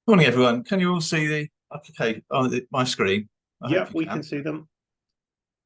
Morning, everyone. Can you all see the application on my screen? I hope Yeah, you we can see them.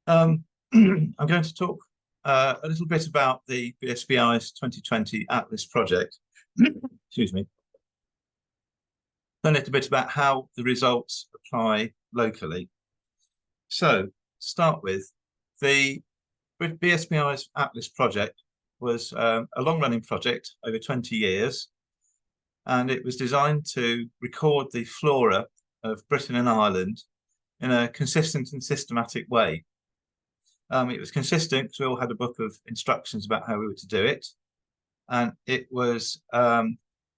I'm going to talk a little bit about the BSBI's 2020 Atlas project. Excuse me. Then a little bit about how the results apply locally. So, to start with, the BSBI's Atlas project was a long-running project over 20 years, and it was designed to record the flora of Britain and Ireland in a consistent and systematic way. It was consistent because we all had a book of instructions about how we were to do it. And it was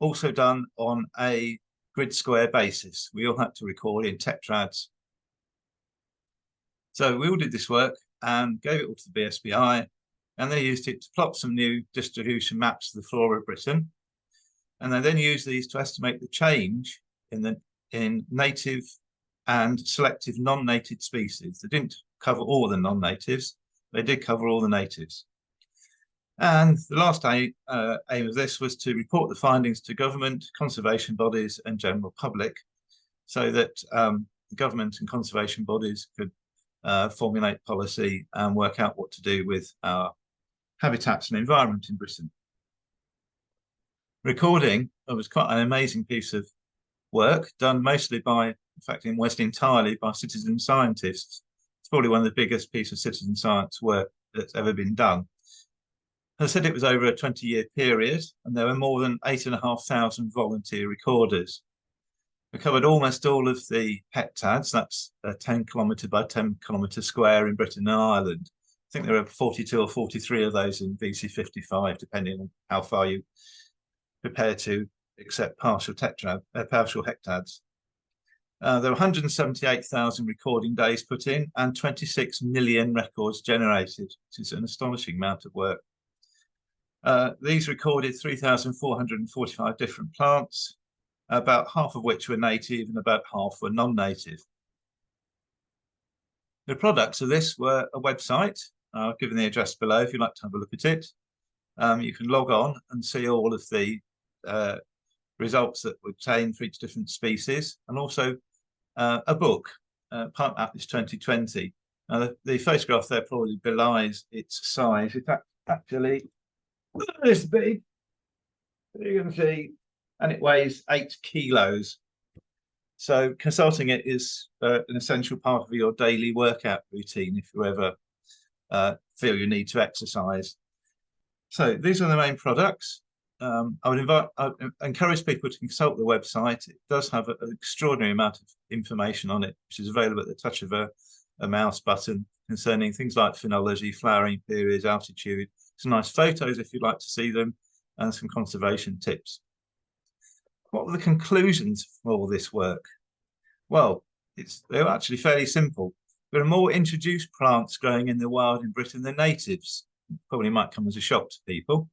also done on a grid square basis. We all had to record in tetrads. So we all did this work and gave it all to the BSBI, and they used it to plot some new distribution maps of the flora of Britain. And they then used these to estimate the change in native and selective non-native species. They didn't cover all the non-natives, they did cover all the natives. And the last aim of this was to report the findings to government, conservation bodies and general public, so that the government and conservation bodies could formulate policy and work out what to do with our habitats and environment in Britain. Recording was quite an amazing piece of work done mostly by, in fact, almost entirely by citizen scientists. It's probably one of the biggest pieces of citizen science work that's ever been done. As I said, it was over a 20-year period, and there were more than 8,500 volunteer recorders. We covered almost all of the hectads, that's a 10 kilometre by 10 kilometre square in Britain and Ireland. I think there are 42 or 43 of those in VC55, depending on how far you prepare to accept partial hectads. There were 178,000 recording days put in and 26 million records generated, which is an astonishing amount of work. These recorded 3,445 different plants, about half of which were native and about half were non-native. The products of this were a website. I've given the address below if you'd like to have a look at it. You can log on and see all of the results that were obtained for each different species, and also a book, Plant Atlas 2020. Now, the photograph there probably belies its size. It's actually this big, you can see, and it weighs 8 kilos. So consulting it is an essential part of your daily workout routine if you ever feel you need to exercise. So these are the main products. I would encourage people to consult the website. It does have an extraordinary amount of information on it, which is available at the touch of a mouse button, concerning things like phenology, flowering periods, altitude. Some nice photos if you'd like to see them, and some conservation tips. What were the conclusions for all this work? Well, they're actually fairly simple. There are more introduced plants growing in the wild in Britain than natives. Probably might come as a shock to people.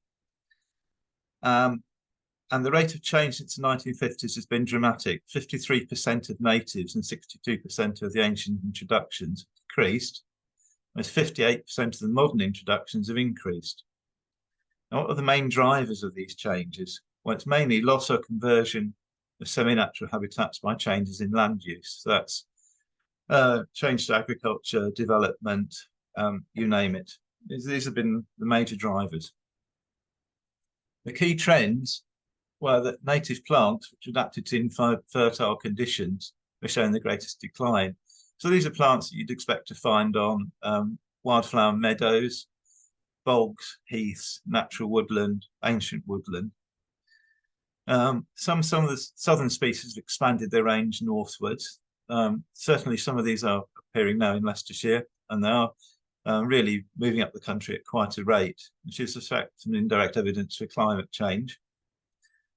And the rate of change since the 1950s has been dramatic. 53% of natives and 62% of the ancient introductions decreased, whereas 58% of the modern introductions have increased. Now, what are the main drivers of these changes? Well, it's mainly loss or conversion of semi-natural habitats by changes in land use. So that's change to agriculture, development, you name it. These have been the major drivers. The key trends were that native plants, which adapted to fertile conditions, were showing the greatest decline. So these are plants that you'd expect to find on wildflower meadows, bogs, heaths, natural woodland, ancient woodland. Some of the southern species have expanded their range northwards. Certainly some of these are appearing now in Leicestershire, and they are really moving up the country at quite a rate, which is in fact some indirect evidence for climate change.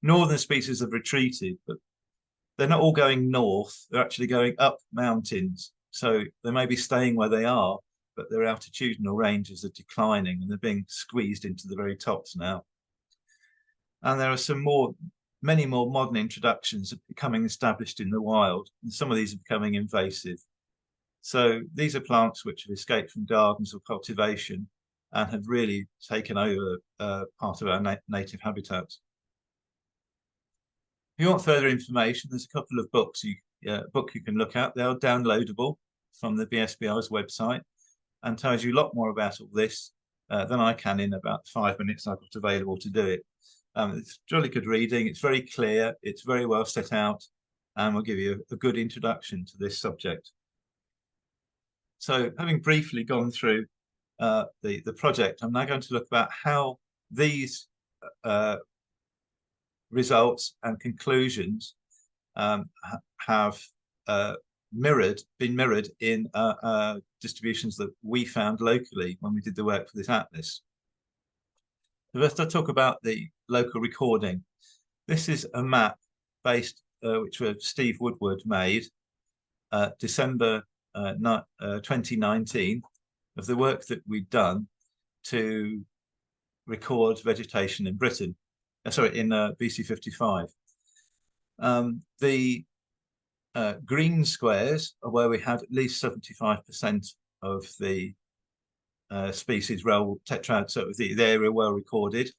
Northern species have retreated, but they're not all going north, they're actually going up mountains. So they may be staying where they are, but their altitudinal ranges are declining and they're being squeezed into the very tops now. And there are many more modern introductions becoming established in the wild, and some of these are becoming invasive. So these are plants which have escaped from gardens or cultivation and have really taken over part of our native habitats. If you want further information, there's a couple of books you can look at. They are downloadable from the BSBI's website and tells you a lot more about all this than I can in about 5 minutes I've got available to do it. It's really good reading. It's very clear. It's very well set out, and will give you a good introduction to this subject. So, having briefly gone through the project, I'm now going to look about how these results and conclusions have been mirrored in distributions that we found locally when we did the work for this atlas. First, I'll talk about the local recording. This is a map based, which Steve Woodward made December 2019, of the work that we'd done to record vegetation in Britain. In VC55. The green squares are where we had at least 75% of the species tetrad, so the area well recorded,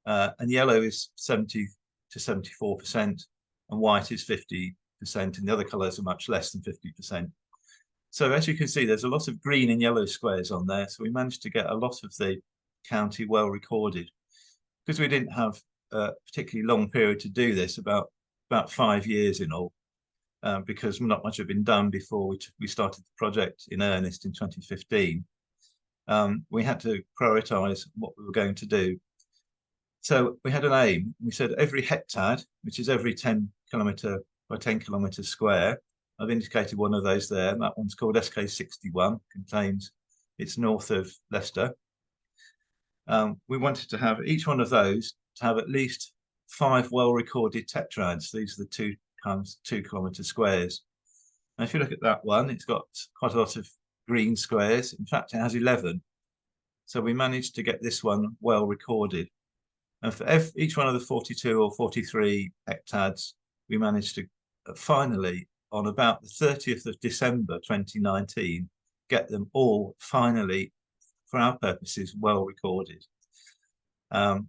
and yellow is 70 to 74%, and white is 50%, and the other colours are much less than 50%. So as you can see, there's a lot of green and yellow squares on there. So we managed to get a lot of the county well recorded. Because we didn't have a particularly long period to do this, about 5 years in all, because not much had been done before we started the project in earnest in 2015. We had to prioritise what we were going to do. So we had an aim. We said every hectad, which is every 10 kilometre by 10 kilometre square, I've indicated one of those there, and that one's called SK61, it's north of Leicester. We wanted to have each one of those to have at least 5 well-recorded tetrads. These are the 2 times 2 kilometre squares. And if you look at that one, it's got quite a lot of green squares. In fact, it has 11. So we managed to get this one well recorded. And for each one of the 42 or 43 hectads, we managed to finally, on about the 30th of December 2019, get them all finally, for our purposes, well recorded. I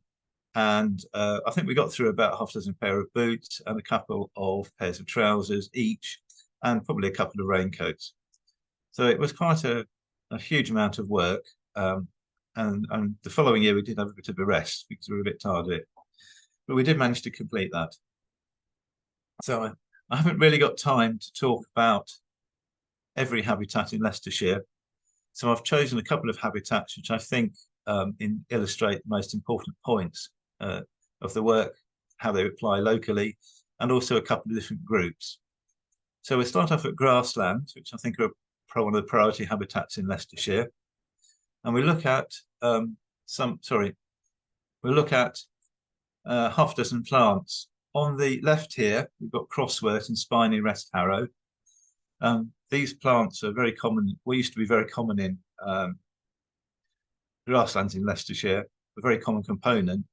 think we got through about half a dozen pair of boots and a couple of pairs of trousers each, and probably a couple of raincoats. So it was quite a huge amount of work. And the following year we did have a bit of a rest because we were a bit tired of it. But we did manage to complete that. So I haven't really got time to talk about every habitat in Leicestershire. So I've chosen a couple of habitats which I think illustrate the most important points of the work, how they apply locally, and also a couple of different groups. So we'll start off at grasslands, which I think are one of the priority habitats in Leicestershire. And we look at half a dozen plants. On the left here, we've got crosswort and spiny rest harrow. These plants are very common. We used to be very common in grasslands in Leicestershire, a very common component,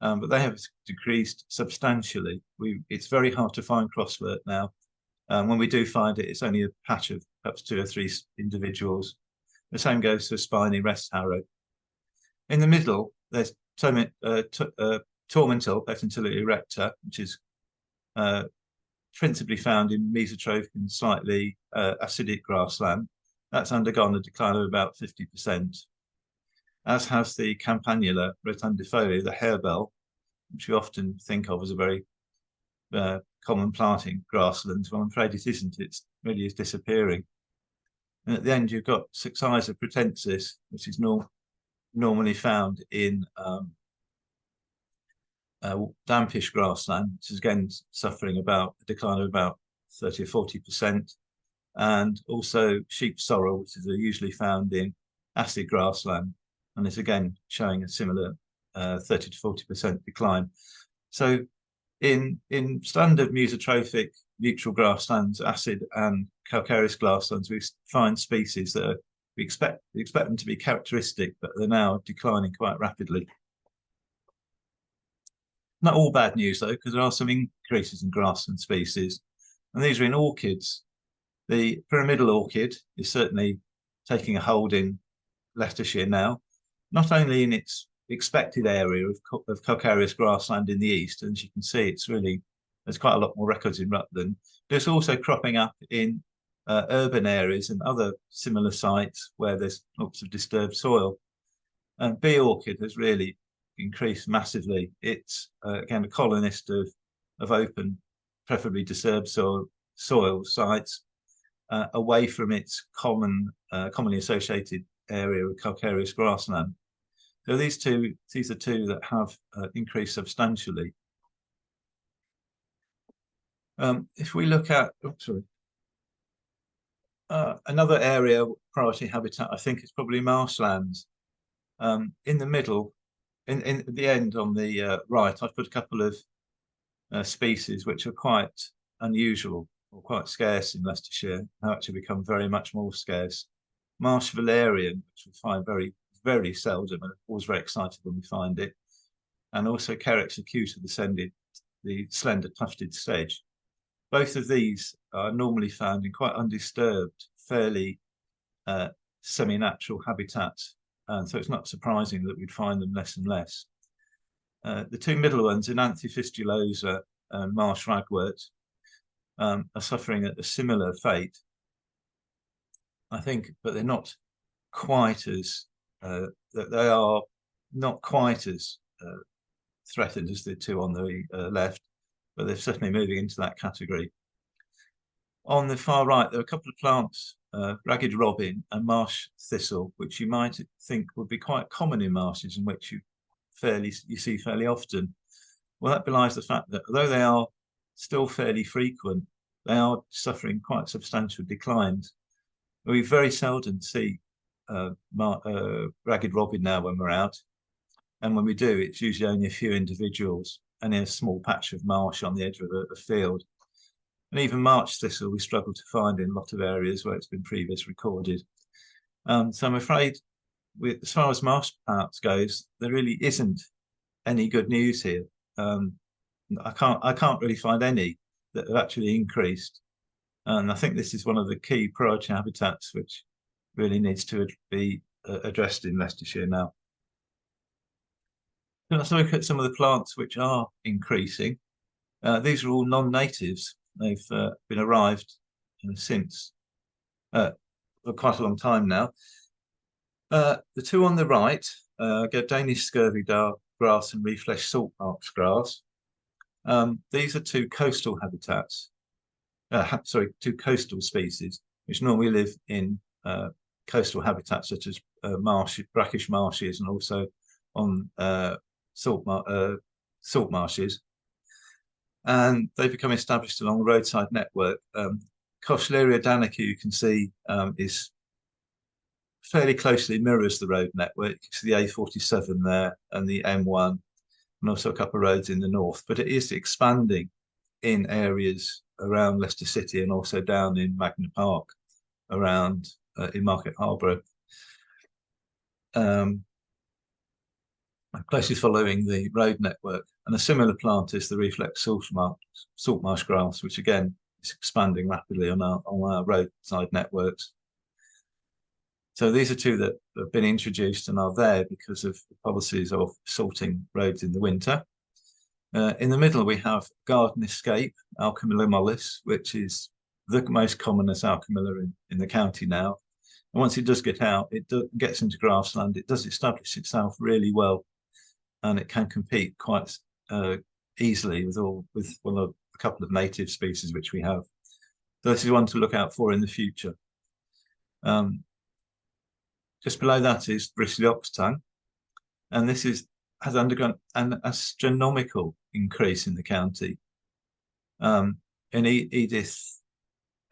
but they have decreased substantially. It's very hard to find crosswort now. When we do find it, it's only a patch of perhaps 2 or 3 individuals. The same goes for spiny rest harrow. In the middle, there's Tormentil, Botanical erecta, which is principally found in mesotrophic and slightly acidic grassland. That's undergone a decline of about 50%, as has the Campanula rotundifolia, the harebell, which we often think of as a very common plant in grasslands. Well, I'm afraid it isn't. It really is disappearing. And at the end, you've got Succisa pratensis, which is normally found in dampish grassland, which is again suffering about a decline of about 30 or 40%, and also sheep sorrel, which is usually found in acid grassland, and is again showing a similar 30 to 40% decline. So in standard mesotrophic neutral grasslands, acid and calcareous grasslands, we find species that we expect them to be characteristic, but they're now declining quite rapidly. Not all bad news though, because there are some increases in grassland species, and these are in orchids. The pyramidal orchid is certainly taking a hold in Leicestershire now, not only in its expected area of calcareous grassland in the east, and as you can see, it's really There's quite a lot more records in Rutland. There's also cropping up in urban areas and other similar sites where there's lots of disturbed soil. And bee orchid has really increased massively. It's again a colonist of open, preferably disturbed soil sites, away from its commonly associated area of calcareous grassland. So these are two that have increased substantially. If we look at, another area priority habitat, I think is probably marshlands. In the middle, at the end on the right, I've put a couple of species which are quite unusual or quite scarce in Leicestershire, have actually become very much more scarce. Marsh valerian, which we find very, very seldom, and always very excited when we find it, and also Carex acuta, the slender tufted sedge. Both of these are normally found in quite undisturbed, fairly semi-natural habitats, and so it's not surprising that we'd find them less and less. The two middle ones, Enanthe fistulosa and marsh ragwort, are suffering a similar fate, I think, but they're not quite as they are not quite as threatened as the two on the left, but they're certainly moving into that category. On the far right, there are a couple of plants, ragged robin and marsh thistle, which you might think would be quite common in marshes, and which you see fairly often. Well, that belies the fact that although they are still fairly frequent, they are suffering quite substantial declines. We very seldom see ragged robin now when we're out, and when we do, it's usually only a few individuals and in a small patch of marsh on the edge of a field. And even marsh thistle we struggle to find in a lot of areas where it's been previously recorded. So I'm afraid, as far as marsh plants goes, there really isn't any good news here. I can't really find any that have actually increased, and I think this is one of the key priority habitats which really needs to be addressed in Leicestershire now. Let's look at some of the plants which are increasing. These are all non-natives. They've been arrived since for quite a long time now. The two on the right, Danish scurvy grass and reflesh saltmarsh grass. These are two coastal habitats. Two coastal species which normally live in coastal habitats such as brackish marshes and also on salt marshes. And they've become established along the roadside network. Kochlearia danica, you can see, is fairly closely mirrors the road network. You can see the A47 there and the M1, and also a couple of roads in the north. But it is expanding in areas around Leicester City and also down in Magna Park, around in Market Harborough. Closely following the road network, and a similar plant is the reflex saltmarsh grass, which again is expanding rapidly on our roadside networks. So these are two that have been introduced and are there because of the policies of salting roads in the winter. In the middle, we have garden escape, Alchemilla mollis, which is the most commonest alchemilla in the county now. And once it does get out, it gets into grassland, it does establish itself really well, and it can compete quite easily with a couple of native species which we have. So this is one to look out for in the future. Just below that is bristly oxtongue, and this has undergone an astronomical increase in the county. And Edith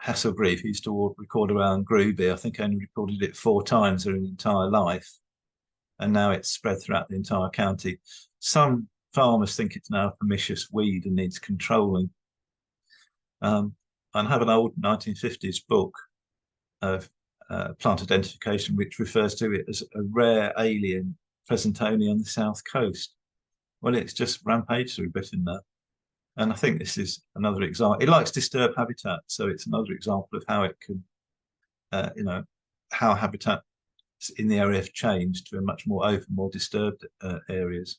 Hasselbrief, who used to record around Groby, I think only recorded it 4 times in her entire life, and now it's spread throughout the entire county. Some farmers think it's now a pernicious weed and needs controlling. I have an old 1950s book of plant identification which refers to it as a rare alien present only on the south coast. Well, it's just rampaged through Britain now, and I think this is another example. It likes disturbed habitat, so it's another example of how it can, how habitat in the area have changed to a much more open, more disturbed areas.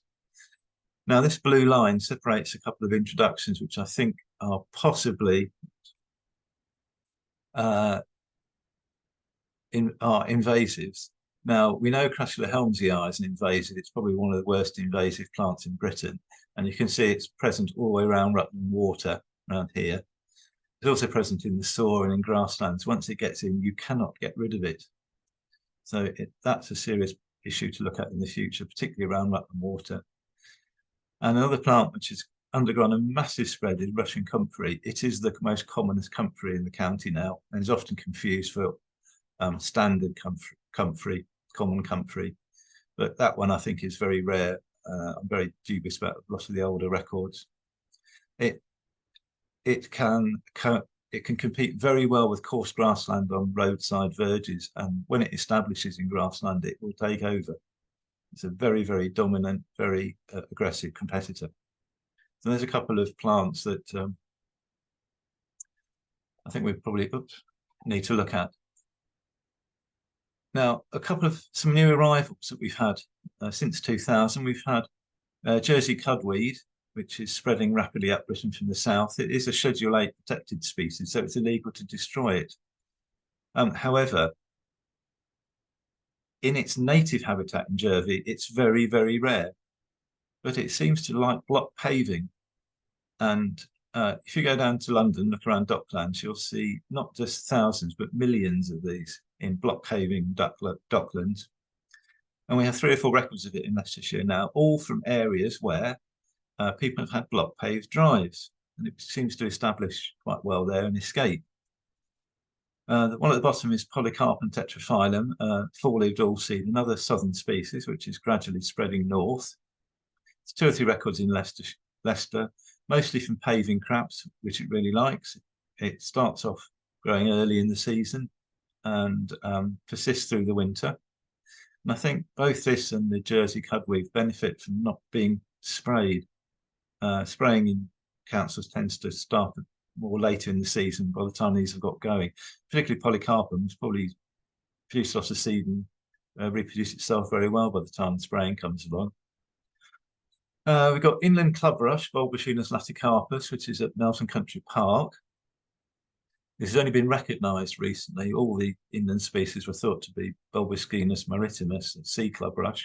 Now, this blue line separates a couple of introductions, which I think are possibly are invasives. Now, we know Crassula helmsii is an invasive. It's probably one of the worst invasive plants in Britain. And you can see it's present all the way around Rutland Water, around here. It's also present in the soil and in grasslands. Once it gets in, you cannot get rid of it. So that's a serious issue to look at in the future, particularly around Rutland Water. And another plant which has undergone a massive spread is Russian comfrey. It is the most commonest comfrey in the county now, and is often confused for standard comfrey, common comfrey. But that one I think is very rare. I'm very dubious about a lot of the older records. It can compete very well with coarse grassland on roadside verges, and when it establishes in grassland, it will take over. It's a very, very dominant, very aggressive competitor. So there's a couple of plants that I think we probably need to look at. Now, some new arrivals that we've had since 2000. We've had Jersey cudweed, which is spreading rapidly up Britain from the south. It is a Schedule 8 protected species, so it's illegal to destroy it. However, in its native habitat in Jersey, it's very, very rare, but it seems to like block paving. And if you go down to London, look around Docklands, you'll see not just thousands, but millions of these in block paving docklands. And we have 3 or 4 records of it in Leicestershire now, all from areas where people have had block paved drives. And it seems to establish quite well there and escape. The one at the bottom is Polycarpum tetraphyllum, four-leaved allseed, another southern species, which is gradually spreading north. It's 2 or 3 records in Leicester, mostly from paving crabs, which it really likes. It starts off growing early in the season and persists through the winter. And I think both this and the Jersey cudweed benefit from not being sprayed. Spraying in councils tends to start more later in the season by the time these have got going. Particularly Polycarpum has probably produced lots of seed and reproduced itself very well by the time the spraying comes along. We've got inland clubrush, Bulbochinus laticarpus, which is at Melton Country Park. This has only been recognised recently. All the inland species were thought to be Bulbochinus maritimus, sea clubrush.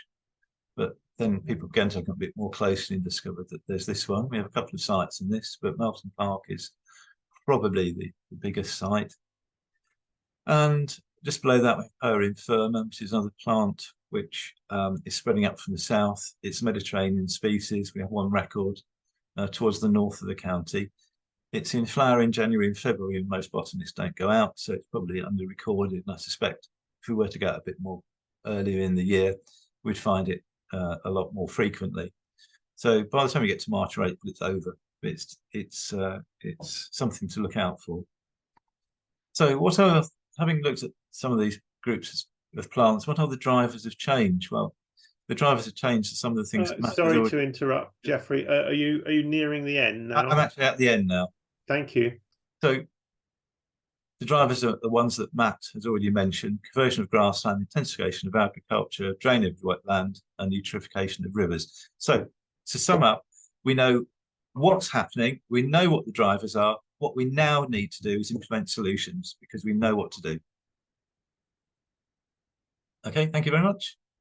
But then people began to look a bit more closely and discovered that there's this one. We have a couple of sites in this, but Melton Park is probably the biggest site. And just below that, we have infirmum, which is another plant which is spreading up from the south. It's a Mediterranean species. We have 1 record towards the north of the county. It's in flower in January and February, and most botanists don't go out, so it's probably under-recorded. And I suspect if we were to go out a bit more earlier in the year, we'd find it a lot more frequently. So by the time we get to March or April, it's over. It's something to look out for. So having looked at some of these groups of plants, what other drivers have changed? Well, the drivers have changed to some of the things. Sorry to interrupt, Geoffrey. Are you nearing the end now? I'm actually at the end now. Thank you. So the drivers are the ones that Matt has already mentioned: conversion of grassland, intensification of agriculture, drainage of wetland, and eutrophication of rivers. So to sum up, we know what's happening, we know what the drivers are. What we now need to do is implement solutions because we know what to do. Okay, thank you very much.